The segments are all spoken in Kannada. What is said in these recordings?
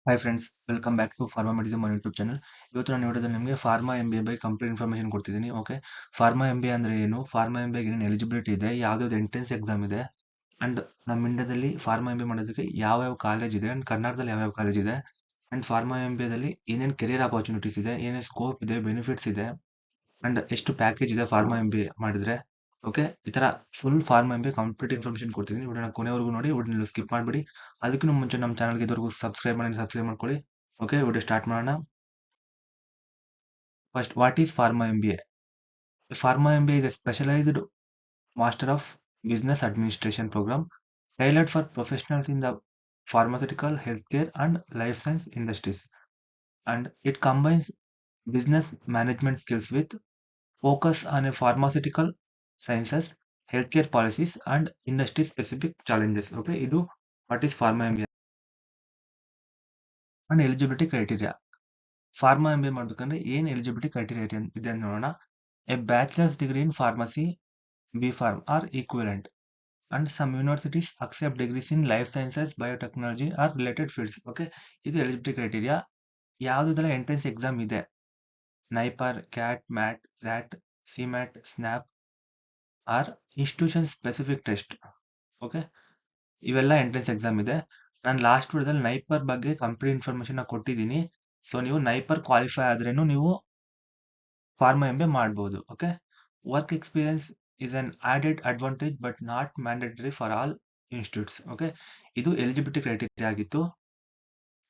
Hi friends, welcome back to pharma medisim on YouTube channel. ಇವತ್ತು ನಾನು ವಿಡಿಯೋದಲ್ಲಿ ನಿಮಗೆ ಫಾರ್ಮಾ MBA ಬಗ್ಗೆ ಕಂಪ್ಲೀಟ್ ಇನ್ಫಾರ್ಮೇಷನ್ ಕೊಡ್ತಿದ್ದೀನಿ. ಓಕೆ, ಫಾರ್ಮಾ MBA ಅಂದ್ರೆ ಏನು, ಫಾರ್ಮಾ MBA ಗೆ ಏನೇನು ಎಲಿಜಿಬಿಲಿಟಿ ಇದೆ, ಯಾವ್ದಾವ್ದು ಎಂಟ್ರೆನ್ಸ್ ಎಕ್ಸಾಮ್ ಇದೆ, ಅಂಡ್ ನಮ್ಮ ಇಂಡಿಯಾದಲ್ಲಿ ಫಾರ್ಮಾ MBA ಮಾಡೋದಕ್ಕೆ ಯಾವ ಕಾಲೇಜ್ ಇದೆ, ಅಂಡ್ ಕರ್ನಾಟಕದಲ್ಲಿ ಯಾವ ಕಾಲೇಜ್ ಇದೆ, ಅಂಡ್ ಫಾರ್ಮಾ MBA ದಲ್ಲಿ ಏನೇನು ಕೆರಿಯರ್ ಆಪರ್ಚುನಿಟೀಸ್ ಇದೆ, ಏನೇನು ಸ್ಕೋಪ್ ಇದೆ, ಬೆನಿಫಿಟ್ಸ್ ಇದೆ, ಅಂಡ್ ಎಷ್ಟು ಪ್ಯಾಕೇಜ್ ಇದೆ ಫಾರ್ಮಾ MBA ಮಾಡಿದ್ರೆ. ಓಕೆ, ಈ ತರ full pharma MBA complete information ಕೊಡ್ತಿದ್ದೀನಿ. ವಿಡಿಯೋನ ಕೊನೆವರೆಗೂ ನೋಡಿ, ವಿಡಿಯೋನ ಸ್ಕಿಪ್ ಮಾಡಬೇಡಿ. ಅದಕ್ಕೂ ಮುಂಚೆ ನಮ್ಮ ಚಾನಲ್ಗೆ ಇದುವರೆಗೂ ಸಬ್ಸ್ಕ್ರೈಬ್ ಮಾಡ್ಕೊಳ್ಳಿ. ಓಕೆ, ವಿಡಿಯೋ ಸ್ಟಾರ್ಟ್ ಮಾಡೋಣ. First, what is Pharma MBA? A Pharma MBA is a specialized Master of Business Administration program tailored for professionals in the pharmaceutical, healthcare, and life science industries. And it combines business management skills with focus on a pharmaceutical sciences, healthcare policies, and industry specific challenges. Okay, idu what is Pharma MBA and eligibility criteria. Pharma MBA ಮಾಡ್ಬೇಕಂದ್ರೆ ಏನು ಎಲಿಜಿಬಿಲಿಟಿ ಕ್ರೈಟೀರಿಯಾ ಇದೆ ಅಂತ ನೋಡೋಣ. A bachelor's degree in pharmacy, B pharm or equivalent, and some universities accept degrees in life sciences, biotechnology or related fields. Okay, ಇದು ಎಲಿಜಿಬಿಲಿಟಿ ಕ್ರೈಟೀರಿಯಾ. ಯಾವುದೆಲ್ಲ ಎಂಟ್ರೆನ್ಸ್ ಎಕ್ಸಾಮ್ ಇದೆ, NIPER, CAT, MAT, SAT, CMAT, SNAP or institution specific test. Okay, ಇವೆಲ್ಲ ಎಂಟ್ರೆನ್ಸ್ ಎಕ್ಸಾಮ್ ಇದೆ. ನಾನು ಲಾಸ್ಟ್ ವಿಡಿಯೋದಲ್ಲಿ ನೈಪರ್ ಬಗ್ಗೆ ಕಂಪ್ಲೀಟ್ ಇನ್ಫಾರ್ಮೇಶನ್ ಕೊಟ್ಟಿದ್ದೀನಿ. ಸೊ ನೀವು ನೈಪರ್ ಕ್ವಾಲಿಫೈ ಆದ್ರೇನು ನೀವು ಫಾರ್ಮಾ MBA ಮಾಡ್ಬೋದು. Okay, work experience is an added advantage but not mandatory for all institutes. Okay, ಇದು ಎಲಿಜಿಬಿಲಿಟಿ ಕ್ರೈಟೀರಿಯಾ ಆಗಿತ್ತು.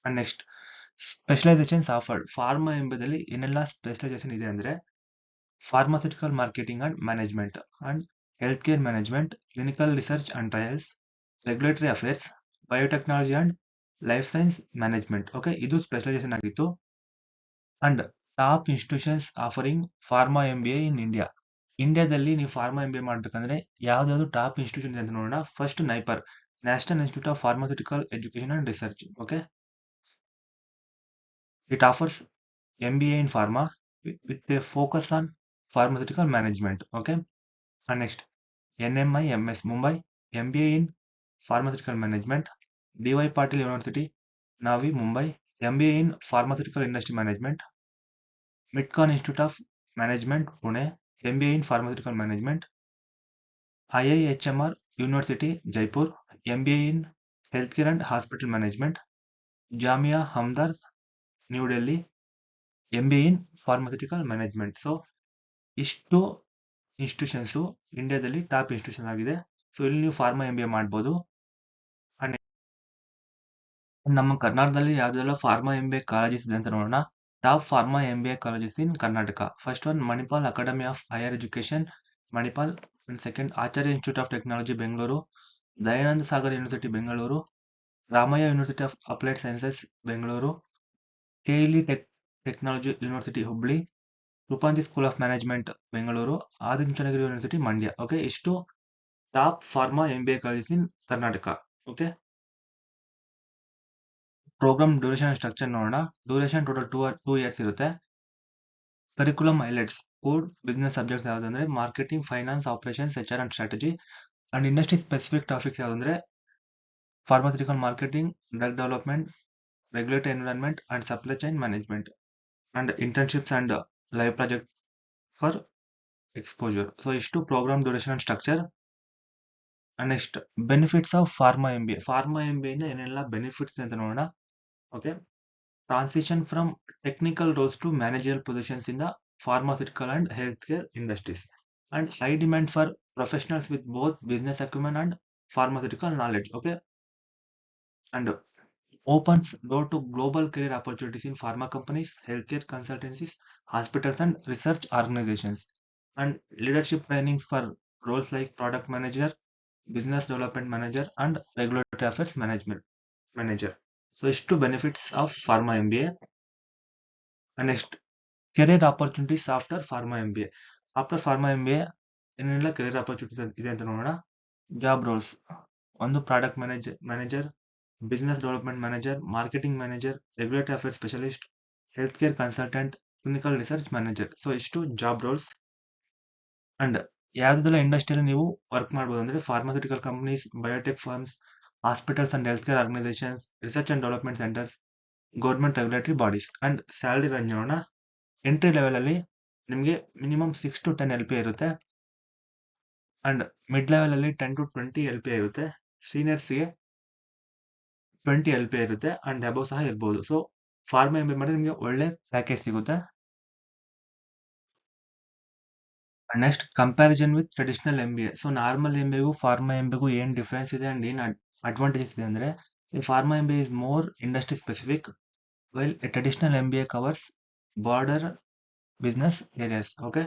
And next, specializations offered. Pharma MBAದಲ್ಲಿ ಏನೆಲ್ಲ ಸ್ಪೆಷಲೈಸೇಷನ್ ಇದೆ ಅಂದ್ರೆ, pharmaceutical marketing and management, and health care management, clinical research and trials, regulatory affairs, biotechnology and life science management. Okay, ಇದು ಸ್ಪೆಷಲೈಸೇಷನ್ ಆಗಿತ್ತು. And top institutions offering pharma MBA in India. ಇಂಡಿಯಾದಲ್ಲಿ ನೀವು ಫಾರ್ಮಾ MBA ಮಾಡ್ಬೇಕಂದ್ರೆ ಯಾವ್ದಾದ್ರು ಟಾಪ್ ಇನ್ಸ್ಟಿಟ್ಯೂಷನ್ ಇದೆ ಅಂತ ನೋಡೋಣ. First, NIPER, national institute of pharmaceutical education and research. Okay, it offers MBA in pharma with a focus on pharmaceutical management. Okay, and next, NMIMS Mumbai, MBA in pharmaceutical management, DY Patil University, Navi Mumbai, MBA in pharmaceutical industry management, Midcon Institute of Management Pune, MBA in pharmaceutical management, IIHMR University Jaipur, MBA in healthcare and hospital management, Jamia Hamdard New Delhi, MBA in pharmaceutical management. So ಇಷ್ಟು ಇನ್ಸ್ಟಿಟ್ಯೂಷನ್ಸು ಇಂಡಿಯಾದಲ್ಲಿ ಟಾಪ್ ಇನ್ಸ್ಟಿಟ್ಯೂಷನ್ ಆಗಿದೆ. ಸೊ ಇಲ್ಲಿ ನೀವು ಫಾರ್ಮಾ MBA ಮಾಡ್ಬೋದು. ನಮ್ಮ ಕರ್ನಾಟಕದಲ್ಲಿ ಯಾವ್ದೆಲ್ಲ ಫಾರ್ಮಾ MBA ಕಾಲೇಜಸ್ ಇದೆ ಅಂತ ನೋಡೋಣ. Top pharma MBA colleges in Karnataka. First one, Manipal academy of higher education Manipal. And second, Acharya institute of technology Bengaluru, Dayananda Sagar university Bengaluru, Ramaiah university of applied sciences Bengaluru, KLE technology university Hubli, ರೂಪಾಂಜಿ school of management Bengaluru, Adichunchanagiri university Mandya. Okay, ಇಷ್ಟು top pharma MBA colleges in Karnataka. Okay, program duration and structure ನೋಡೋಣ. ಡ್ಯೂರೇಷನ್ ಟೋಟಲ್ 2 years ಇರುತ್ತೆ. Curriculum highlights, core business subjects ಯಾವ್ದಂದ್ರೆ marketing, finance, operations, HR and strategy. And industry specific topics ಯಾವ್ದಂದ್ರೆ pharmaceutical marketing, drug development, regulatory environment and supply chain management, and internships and live project for exposure. So ಇಷ್ಟು program duration and structure. And next, benefits of pharma MBA. Pharma MBA ಇಂದ ಏನೆಲ್ಲ ಬೆನಿಫಿಟ್ಸ್ ಅಂತ ನೋಡೋಣ. Okay, transition from technical roles to managerial positions in the pharmaceutical and healthcare industries, and high demand for professionals with both business acumen and pharmaceutical knowledge. Okay, and opens door to global career opportunities in pharma companies, healthcare consultancies, hospitals and research organizations, and leadership trainings for roles like product manager, business development manager and regulatory affairs management manager. So ಇಷ್ಟು benefits of pharma MBA. And next, career opportunities after pharma MBA. After pharma MBA ಏನೆಲ್ಲ ಕೆರಿಯರ್ ಆಪರ್ಚುನಿಟೀಸ್ ಇದೆ ಅಂತ ನೋಡೋಣ. ಜಾಬ್ ರೋಲ್ಸ್, ಒಂದು product manager, business development manager, marketing manager, regulatory affairs specialist, health care consultant, clinical research manager. So ಇಷ್ಟು ಜಾಬ್ ರೋಲ್ಸ್. ಅಂಡ್ ಯಾವ್ದೆಲ್ಲ ಇಂಡಸ್ಟ್ರಿಯಲ್ಲಿ ನೀವು ವರ್ಕ್ ಮಾಡ್ಬೋದು ಅಂದ್ರೆ pharmaceutical companies, biotech firms, hospitals and health care organisations, research and development centres, government regulatory bodies and salary range ನೋಡೋಣ. ಎಂಟ್ರಿ ಲೆವೆಲ್ ಅಲ್ಲಿ ನಿಮಗೆ ಮಿನಿಮಮ್ 6 to 10 LPA ಇರುತ್ತೆ ಅಂಡ್ ಮಿಡ್ ಲೆವೆಲ್ ಅಲ್ಲಿ 10 to 20 LPA ಇರುತ್ತೆ. ಸೀನಿಯರ್ಸ್ಗೆ 20 LPA ಇರುತ್ತೆ ಅಂಡ್ ಅಬೌವ್ ಸಹ ಇರ್ಬೋದು. ಸೊ ಫಾರ್ಮಾ MBA ಮಾಡಿದ್ರೆ ನಿಮಗೆ ಒಳ್ಳೆ ಪ್ಯಾಕೇಜ್ ಸಿಗುತ್ತೆ. Next comparison with traditional MBA. So normal MBAಗೂ ಫಾರ್ಮಾ MBAಗೂ ಏನ್ ಡಿಫರೆನ್ಸ್ ಇದೆ ಅಂಡ್ ಏನ್ ಅಡ್ವಾಂಟೇಜಸ್ ಇದೆ ಅಂದ್ರೆ, ಈ pharma MBA is more industry specific while a traditional MBA covers broader business areas. Okay,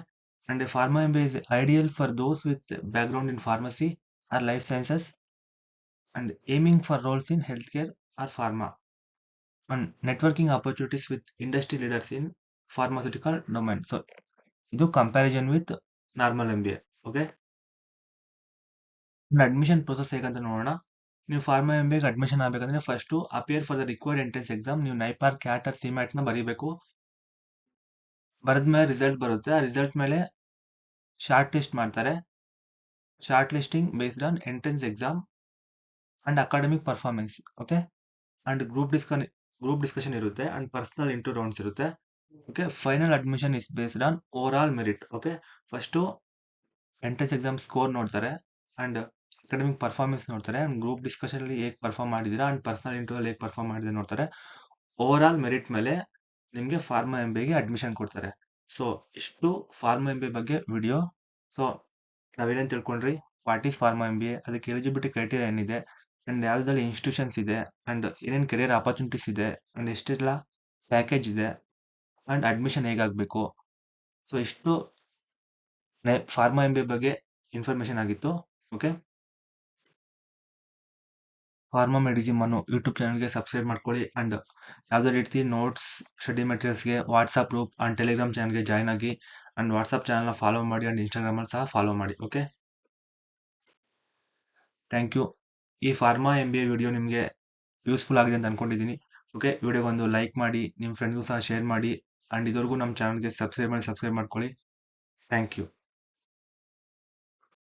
and a pharma MBA is ideal for those with background in pharmacy or life sciences and aiming for roles in healthcare or pharma, and networking opportunities with industry leaders in pharmaceutical domain. So ಇದು comparison with normal MBA. Okay, admission process ಹೇಗಂತ ನೋಡೋಣ. ನೀವು ಫಾರ್ಮಾ MBAಗೆ ಅಡ್ಮಿಷನ್ ಆಗಬೇಕಂದ್ರೆ first appear for the required entrance exam. ನೀವು ನೈಪಾರ್, ಕ್ಯಾಟ್ ಆರ್ ಸಿಮ್ಯಾಟ್ ನ ಬರೀಬೇಕು. ಬರೆದ್ಮೇಲೆ ರಿಸಲ್ಟ್ ಬರುತ್ತೆ. ಆ ರಿಸಲ್ಟ್ ಮೇಲೆ ಶಾರ್ಟ್ ಲಿಸ್ಟ್ ಮಾಡ್ತಾರೆ. Short listing based on entrance exam and academic performance. Okay, and group discussion ಇರುತ್ತೆ ಅಂಡ್ ಪರ್ಸನಲ್ ಇಂಟರ್ವ್ಯೂ ರೌಂಡ್ಸ್ ಇರುತ್ತೆ. Okay, final admission is based on over all merit. Okay, first entrance exam score ನೋಡ್ತಾರೆ ಅಂಡ್ ಅಕಾಡೆಮಿಕ್ ಪರ್ಫಾರ್ಮೆನ್ಸ್ ನೋಡ್ತಾರೆ ಅಂಡ್ ಗ್ರೂಪ್ ಡಿಸ್ಕಷನ್ ಅಲ್ಲಿ ಹೇಗೆ ಪರ್ಫಾರ್ಮ್ ಮಾಡಿದೀರಾ ಅಂಡ್ ಪರ್ಸನಲ್ ಇಂಟರ್ವ್ಯೂ ಹೇಗೆ ಪರ್ಫಾರ್ಮ್ ಮಾಡಿದ್ರೆ ನೋಡ್ತಾರೆ. ಓವರ್ ಆಲ್ ಮೆರಿಟ್ ಮೇಲೆ ನಿಮಗೆ ಫಾರ್ಮಾ MBAಗೆ ಅಡ್ಮಿಷನ್ ಕೊಡ್ತಾರೆ. ಸೊ ಇಷ್ಟು ಫಾರ್ಮಾ MBA ಬಗ್ಗೆ ವಿಡಿಯೋ. ಸೊ ನಾವೇನೇನು ತಿಳ್ಕೊಂಡ್ರಿ, ವಾಟ್ ಈಸ್ ಫಾರ್ಮಾ MBA, ಅದಕ್ಕೆ ಎಲಿಜಿಬಿಲಿಟಿ ಕ್ರೈಟೀರಿಯಾ ಏನಿದೆ ಅಂಡ್ ಯಾವ್ದ್ರಲ್ಲಿ ಇನ್ಸ್ಟಿಟ್ಯೂಷನ್ಸ್ ಇದೆ ಅಂಡ್ ಏನೇನು ಕೆರಿಯರ್ ಆಪರ್ಚುನಿಟೀಸ್ ಇದೆ ಅಂಡ್ ಎಷ್ಟೆಲ್ಲ ಪ್ಯಾಕೇಜ್ ಇದೆ ಅಂಡ್ ಅಡ್ಮಿಷನ್ ಹೇಗಾಗಬೇಕು. ಸೊ ಇಷ್ಟು ಫಾರ್ಮಾ MBA ಬಗ್ಗೆ ಇನ್ಫಾರ್ಮೇಶನ್ ಆಗಿತ್ತು. ಓಕೆ, ಫಾರ್ಮಾ ಮೆಡಿಸಿಮ್ ಅನ್ನೋ ಯೂಟ್ಯೂಬ್ ಚಾನಲ್ಗೆ ಸಬ್ಸ್ಕ್ರೈಬ್ ಮಾಡ್ಕೊಳ್ಳಿ ಅಂಡ್ ಯಾವುದೇ ರೀತಿ ನೋಟ್ಸ್, ಸ್ಟಡಿ ಮೆಟೀರಿಯಲ್ಸ್ಗೆ ವಾಟ್ಸ್ಆಪ್ ಗ್ರೂಪ್ ಅಂಡ್ ಟೆಲಿಗ್ರಾಮ್ ಚಾನಲ್ಗೆ ಜಾಯ್ನ್ ಆಗಿ ಅಂಡ್ ವಾಟ್ಸ್ಆಪ್ ಚಾನಲ್ನ ಫಾಲೋ ಮಾಡಿ ಅಂಡ್ ಇನ್ಸ್ಟಾಗ್ರಾಮಲ್ಲಿ ಸಹ ಫಾಲೋ ಮಾಡಿ. Okay, thank you. ಈ ಫಾರ್ಮಾ MBA ವಿಡಿಯೋ ನಿಮಗೆ ಯೂಸ್ಫುಲ್ ಆಗಿದೆ ಅಂತ ಅನ್ಕೊಂಡಿದ್ದೀನಿ. ಓಕೆ, ವಿಡಿಯೋಗೆ ಒಂದು ಲೈಕ್ ಮಾಡಿ, ನಿಮ್ಮ ಫ್ರೆಂಡ್ಗೂ ಸಹ ಶೇರ್ ಮಾಡಿ ಅಂಡ್ ಇದುವರೆಗೂ ನಮ್ಮ ಚಾನಲ್ಗೆ ಸಬ್ಸ್ಕ್ರೈಬ್ ಮಾಡ್ಕೊಳ್ಳಿ. Thank you.